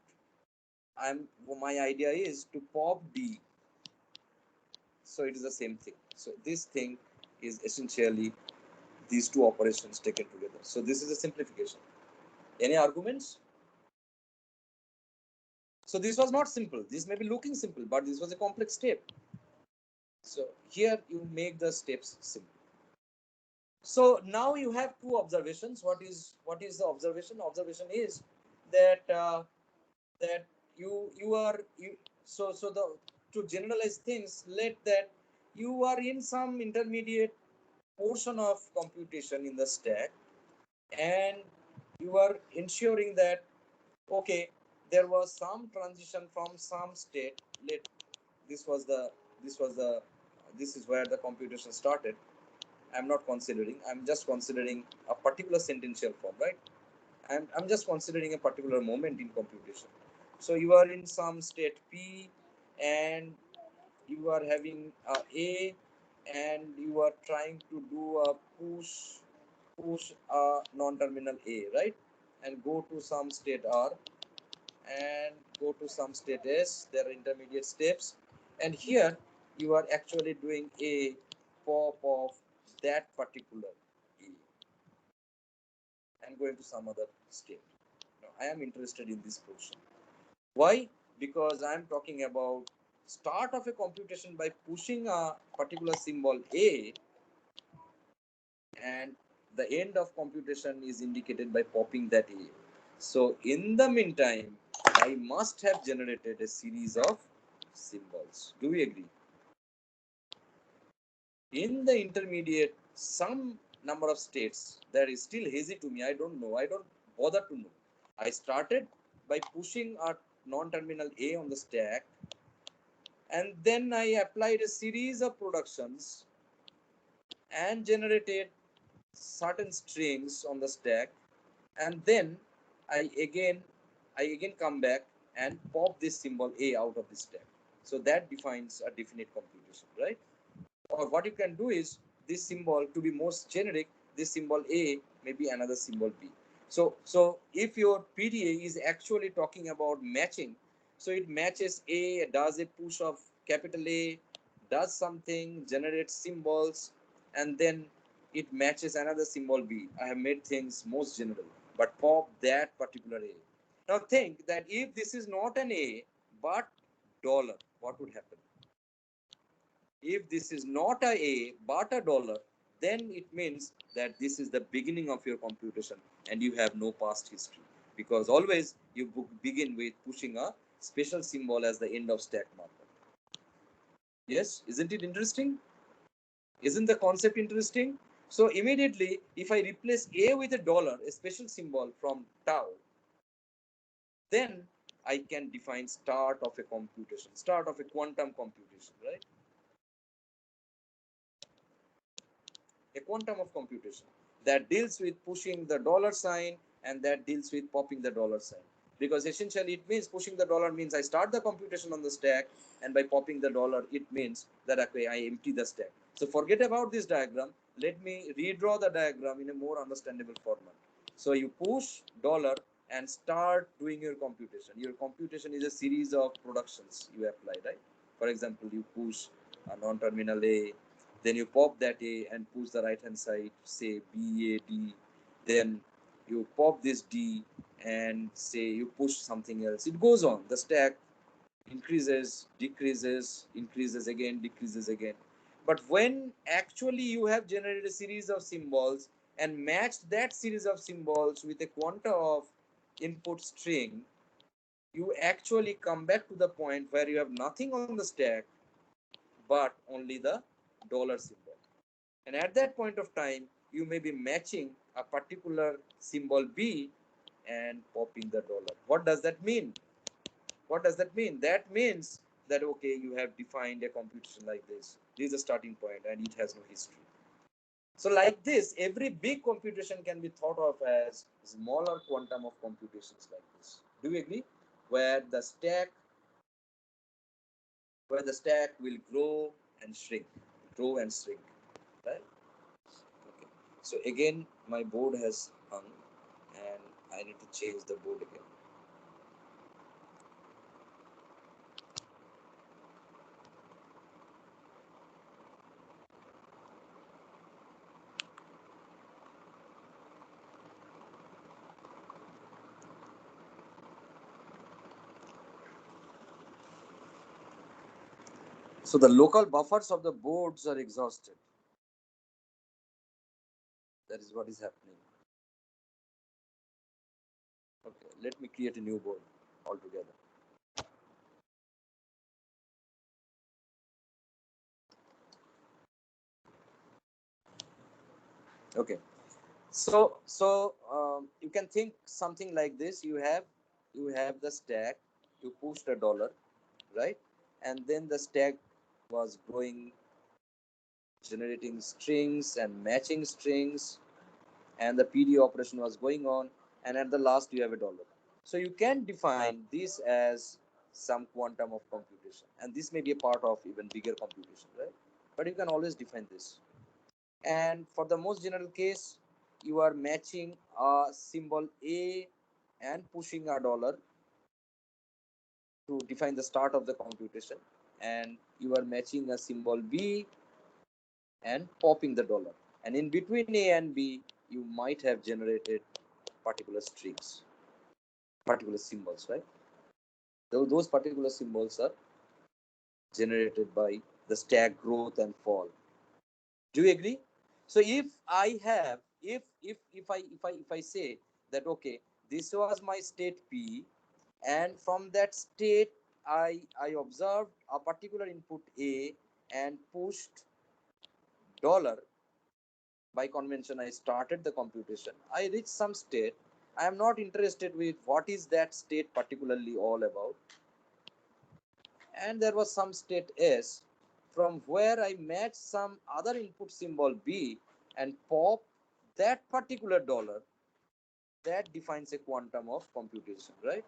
my idea is to pop D. So it is the same thing. So this thing is essentially these two operations taken together. So this is a simplification. Any arguments? So this was not simple. This may be looking simple, but this was a complex step. So here you make the steps simple. So now you have two observations. What is the observation? Observation is that that you are you so the to generalize things, let that you are in some intermediate portion of computation in the stack, and you are ensuring that, okay, there was some transition from some state. Let this was the this was the this is where the computation started. I'm not considering, I'm just considering a particular sentential form, right? I'm just considering a particular moment in computation. So you are in some state P, and you are having A, and you are trying to do a push a non-terminal A, right? And go to some state R and go to some state S. There are intermediate steps, and here you are actually doing a pop of that particular A and going to some other state. Now, I am interested in this portion. Why? Because I am talking about start of a computation by pushing a particular symbol A, and the end of computation is indicated by popping that A. So in the meantime, I must have generated a series of symbols. Do we agree? In the intermediate, some number of states that is still hazy to me. I don't know. I don't bother to know. I started by pushing a non-terminal A on the stack, and then I applied a series of productions and generated certain strings on the stack, and then I again come back and pop this symbol A out of the stack. So that defines a definite computation, right? Or what you can do is, this symbol, to be most generic, this symbol A may be another symbol B. So if your PDA is actually talking about matching, so it matches A, does a push of capital A, does something, generates symbols, and then it matches another symbol B. I have made things most general, but pop that particular A. Now think that if this is not an A but dollar, what would happen? If this is not a but a dollar, then it means that this is the beginning of your computation and you have no past history, because always you begin with pushing a special symbol as the end of stack marker. Yes, isn't it interesting? Isn't the concept interesting? So immediately, if I replace a with a dollar, a special symbol from tau, then I can define start of a computation, start of a quantum computation, right? A quantum of computation that deals with pushing the dollar sign and that deals with popping the dollar sign. Because essentially it means pushing the dollar means I start the computation on the stack, and by popping the dollar, it means that okay, I empty the stack. So forget about this diagram. Let me redraw the diagram in a more understandable format. So you push dollar and start doing your computation. Your computation is a series of productions you apply, right? For example, you push a non-terminal A, then you pop that A and push the right hand side, say B, A, D. Then you pop this D and say you push something else. It goes on. The stack increases, decreases, increases again, decreases again. But when actually you have generated a series of symbols and matched that series of symbols with a quanta of input string, you actually come back to the point where you have nothing on the stack but only the dollar symbol. And at that point of time, you may be matching a particular symbol B and popping the dollar. What does that mean? What does that mean? That means that okay, you have defined a computation like this. This is a starting point and it has no history. So like this, every big computation can be thought of as smaller quantum of computations like this. Do you agree? Where the stack will grow and shrink, right? Okay. So again, my board has hung, and I need to change the board again. So the local buffers of the boards are exhausted. That is what is happening. Okay, let me create a new board altogether. Okay. So you can think something like this. You have the stack. You push the dollar, right? And then the stack was growing, generating strings and matching strings, and the PD operation was going on, and at the last you have a dollar. So you can define this as some quantum of computation, and this may be a part of even bigger computation, right? But you can always define this. And for the most general case, you are matching a symbol A and pushing a dollar to define the start of the computation, and you are matching a symbol B and popping the dollar, and in between A and B you might have generated particular strings, particular symbols, right? Those particular symbols are generated by the stack growth and fall. Do you agree? So if I have, if I say that okay, this was my state P, and from that state I observed a particular input A and pushed dollar. By convention, I started the computation. I reached some state. I am not interested with what is that state particularly all about. And there was some state S from where I matched some other input symbol B and pop that particular dollar, that defines a quantum of computation, right?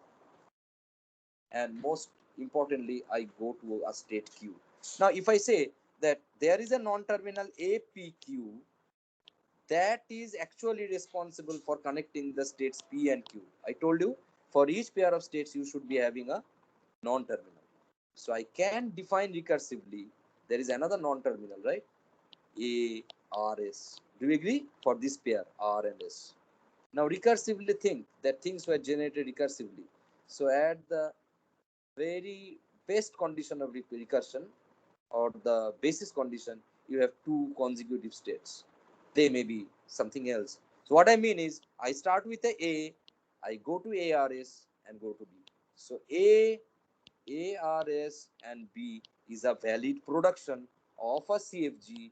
And most importantly, I go to a state Q. Now, if I say that there is a non-terminal APQ that is actually responsible for connecting the states P and Q. I told you for each pair of states you should be having a non-terminal. So I can define recursively. There is another non-terminal, right? A, R, S. Do you agree? For this pair, R and S. Now recursively think that things were generated recursively. So at the very best condition of recursion, or the basis condition, you have two consecutive states. They may be something else. So what I mean is, I start with a, I go to ARS and go to B. So A, ARS and B is a valid production of a CFG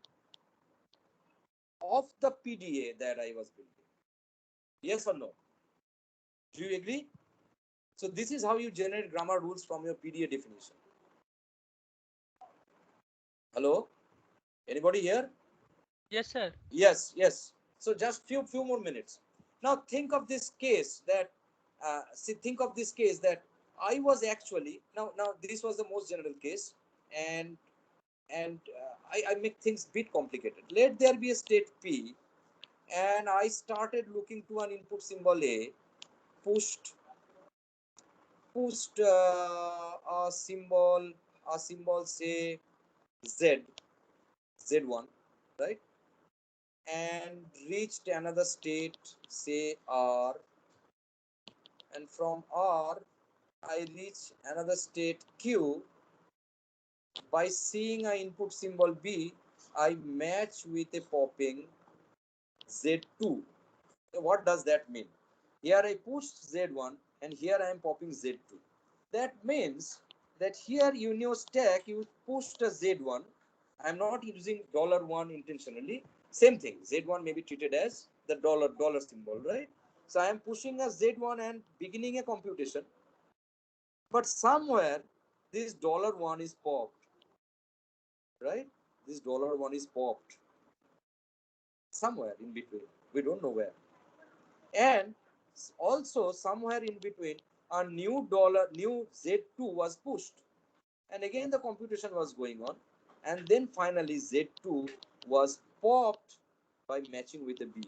of the PDA that I was building. Yes or no? Do you agree? So this is how you generate grammar rules from your PDA definition. Hello? Anybody here? Yes, sir. Yes, yes. So just few more minutes. Now think of this case that think of this case that I was actually now this was the most general case, and I make things a bit complicated. Let there be a state P, and I started looking to an input symbol A, pushed a symbol say Z, Z1, right? And reached another state, say R, and from R I reach another state Q. By seeing an input symbol B, I match with a popping Z2. So what does that mean? Here I pushed Z1 and here I am popping Z2. That means that here in your stack you pushed a Z1. I am not using $1 intentionally. Same thing. Z1 may be treated as the dollar symbol, right? So I am pushing a Z1 and beginning a computation. But somewhere this $1 is popped, right? This $1 is popped somewhere in between. We don't know where. And also somewhere in between a new Z2 was pushed. And again the computation was going on. And then finally Z2 was popped by matching with a B.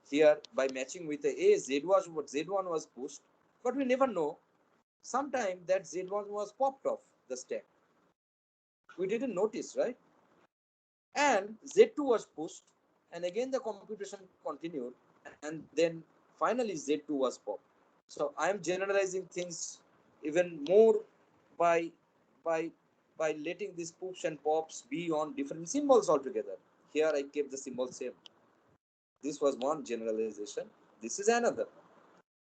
Here by matching with a Z1 was pushed, but we never know. Sometime that Z1 was popped off the stack. We didn't notice, right? And Z2 was pushed, and again the computation continued, and then finally Z2 was popped. So I am generalizing things even more by by by letting these poops and pops be on different symbols altogether. Here I kept the symbol same. This was one generalization. This is another.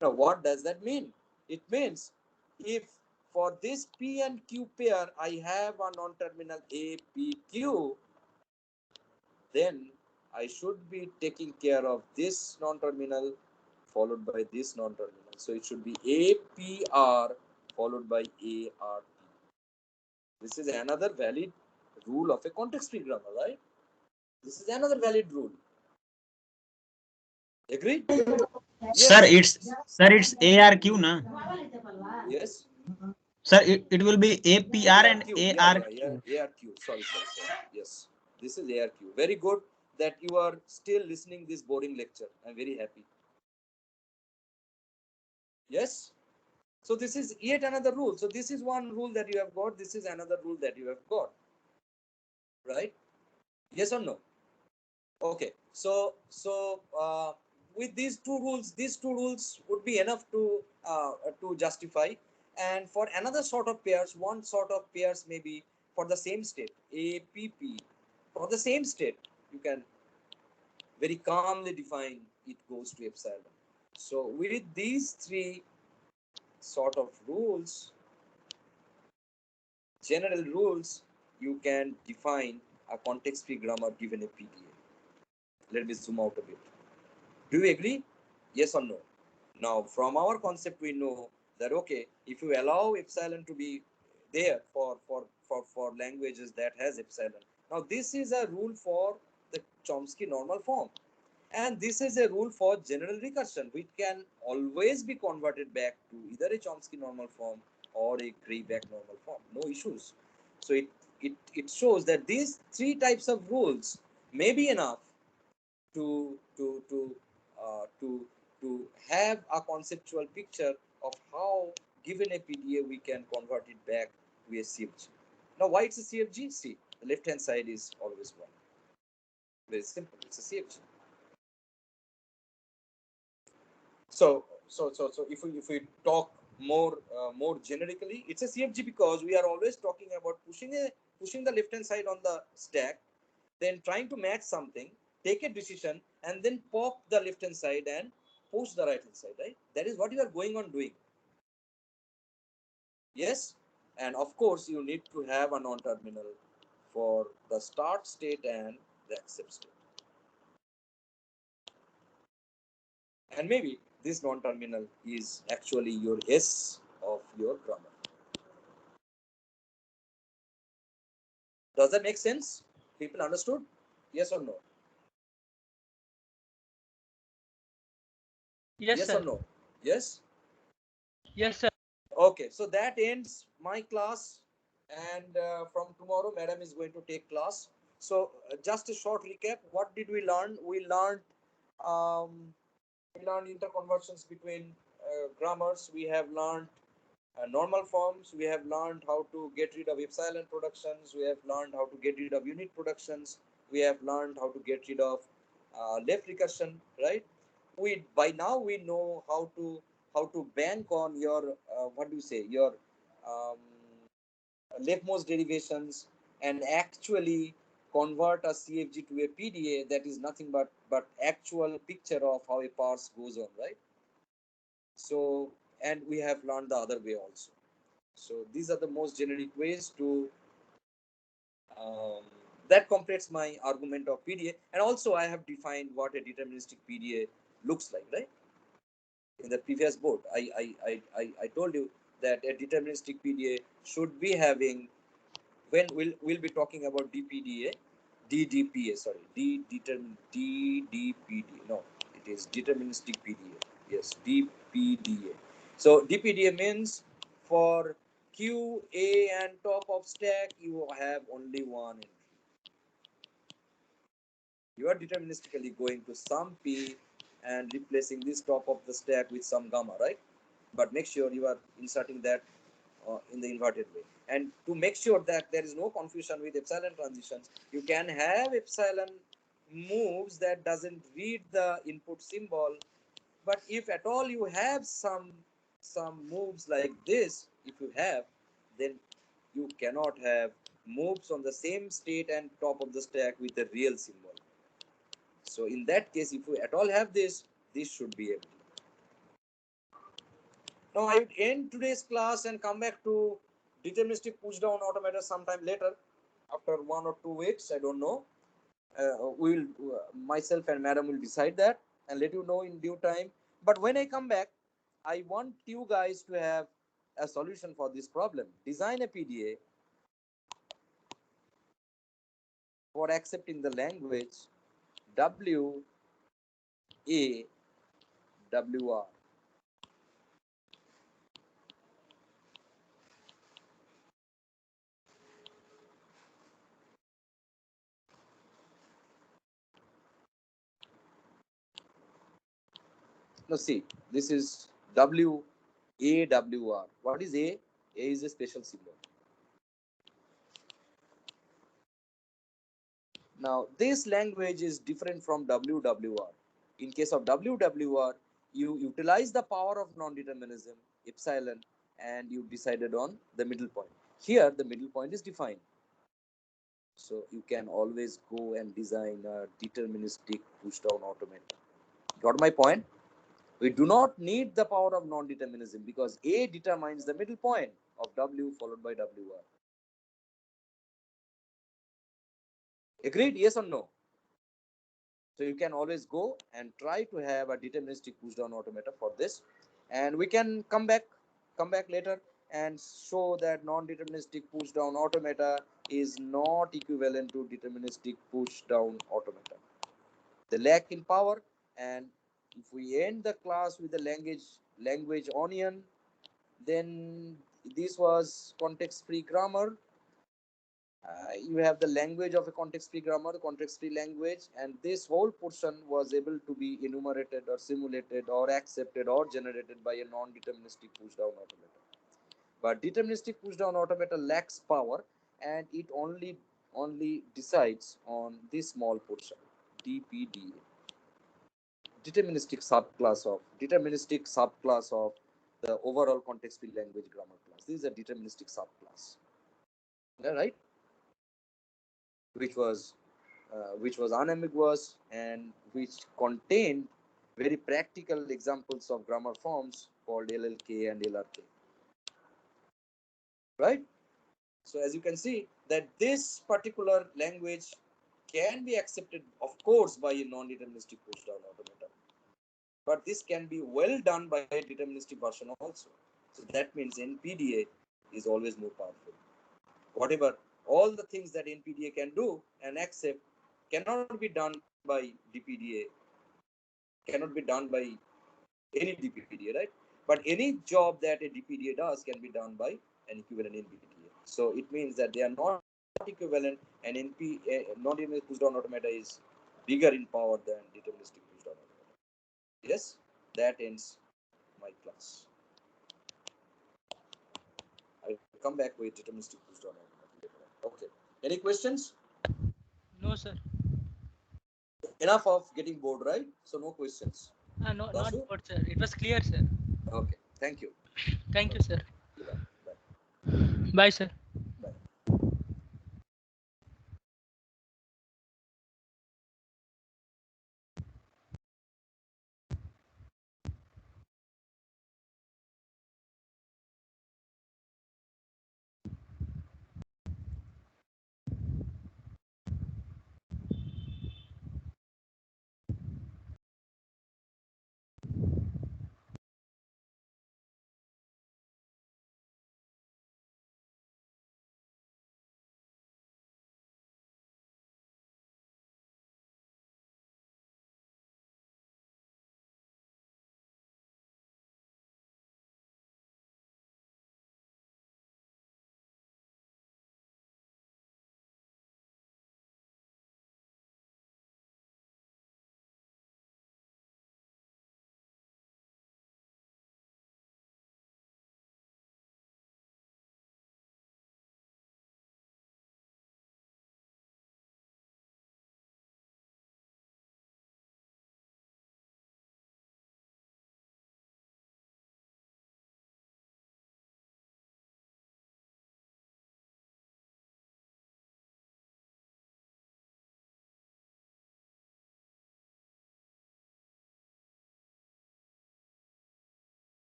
Now what does that mean? It means if for this P and Q pair I have a non-terminal APQ, then I should be taking care of this non-terminal followed by this non-terminal. So it should be APR followed by ART. This is another valid rule of a context-free grammar, right? This is another valid rule. Agreed? Sir, Yes. it's ARQ, na? Yes. Sir, it will be APR and ARQ. ARQ. ARQ. Sorry. Yes. This is ARQ. Very good that you are still listening this boring lecture. I'm very happy. Yes. So this is yet another rule. So this is one rule that you have got. This is another rule that you have got. Right? Yes or no? Okay. So with these two rules would be enough to justify. And for another sort of pairs, one sort of pairs may be for the same state, APP. For the same state, you can very calmly define it goes to epsilon. So with these three sort of rules, general rules, you can define a context-free grammar given a PDA. Let me zoom out a bit. Do you agree? Yes or no? Now, from our concept, we know that, okay, if you allow epsilon to be there for languages that has epsilon. Now, this is a rule for the Chomsky normal form. And this is a rule for general recursion, which can always be converted back to either a Chomsky normal form or a Gray-Back normal form. No issues. So it shows that these three types of rules may be enough to to to to have a conceptual picture of how, given a PDA, we can convert it back to a CFG. Now, why it's a CFG? See, the left hand side is always one. Very simple. It's a CFG. So if we talk more generically, it's a CFG because we are always talking about pushing the left hand side on the stack, then trying to match something, take a decision, and then pop the left hand side and push the right hand side. Right? That is what you are going on doing. Yes, and of course you need to have a non-terminal for the start state and the accept state. And maybe this non-terminal is actually your S of your grammar. Does that make sense? People understood? Yes or no? Yes, Yes or sir. no? Yes? Yes, sir. Okay, so that ends my class, and from tomorrow madam is going to take class. So just a short recap, what did we learn? Um, we learned interconversions between grammars. We have learned normal forms. We have learned how to get rid of epsilon productions. We have learned how to get rid of unit productions. We have learned how to get rid of left recursion, right? We by now we know how to bank on your what do you say, your um, leftmost derivations, and actually convert a CFG to a PDA that is nothing but actual picture of how a parse goes on, right? So, and we have learned the other way also. So these are the most generic ways to um, that completes my argument of PDA. And also I have defined what a deterministic PDA looks like, right? In the previous board, I told you that a deterministic PDA should be having, when we'll be talking about DPDA, DDPA, sorry, DDPDA. No, it is deterministic PDA. Yes, DPDA. So DPDA means for Q, A, and top of stack, you have only one entry. You are deterministically going to some P and replacing this top of the stack with some gamma, right? But make sure you are inserting that in the inverted way. And to make sure that there is no confusion with epsilon transitions, you can have epsilon moves that doesn't read the input symbol. But if at all you have some moves like this, if you have, then you cannot have moves on the same state and top of the stack with a real symbol. So in that case, if you at all have this should be empty. Now I would end today's class and come back to deterministic push down automata sometime later, after 1 or 2 weeks. I don't know. We will, myself and madam will decide that and let you know in due time. But when I come back, I want you guys to have a solution for this problem. Design a PDA for accepting the language W A W R. Now see, this is W A W R. What is A? A is a special symbol. Now, this language is different from WWR. In case of WWR, you utilize the power of non-determinism, epsilon, and you decided on the middle point. Here, the middle point is defined. So you can always go and design a deterministic push-down automata. Got my point? We do not need the power of non-determinism because A determines the middle point of W followed by WR. Agreed? Yes or no? So you can always go and try to have a deterministic push down automata for this, and we can come back later and show that non-deterministic push down automata is not equivalent to deterministic push down automata. They lack in power. And if we end the class with the language onion, then this was context-free grammar. You have the language of a context-free grammar, context-free language, and this whole portion was able to be enumerated or simulated or accepted or generated by a non-deterministic push-down automator. But deterministic push-down automator lacks power, and it only decides on this small portion, DPDA, deterministic subclass of the overall context-free language grammar class. This is a deterministic subclass, right? Which was unambiguous and which contained very practical examples of grammar forms called LLK and LRK, right? So as you can see that this particular language can be accepted, of course, by a non-deterministic push-down automator, but this can be well done by a deterministic version also. So that means NPDA is always more powerful. Whatever all the things that NPDA can do and accept cannot be done by DPDA, cannot be done by any DPDA, right? But any job that a DPDA does can be done by an equivalent NPDA. So it means that they are not equivalent, and non-deterministic push-down automata is bigger in power than deterministic push-down automata. Yes, that ends my class. I will come back with deterministic push-down automata later on. Okay. Any questions? No, sir. Enough of getting bored, right? So no questions. No, not Dasu? board, sir. It was clear, sir. Okay. Thank you. Thank you, Okay. sir. Bye. Bye. Bye, sir.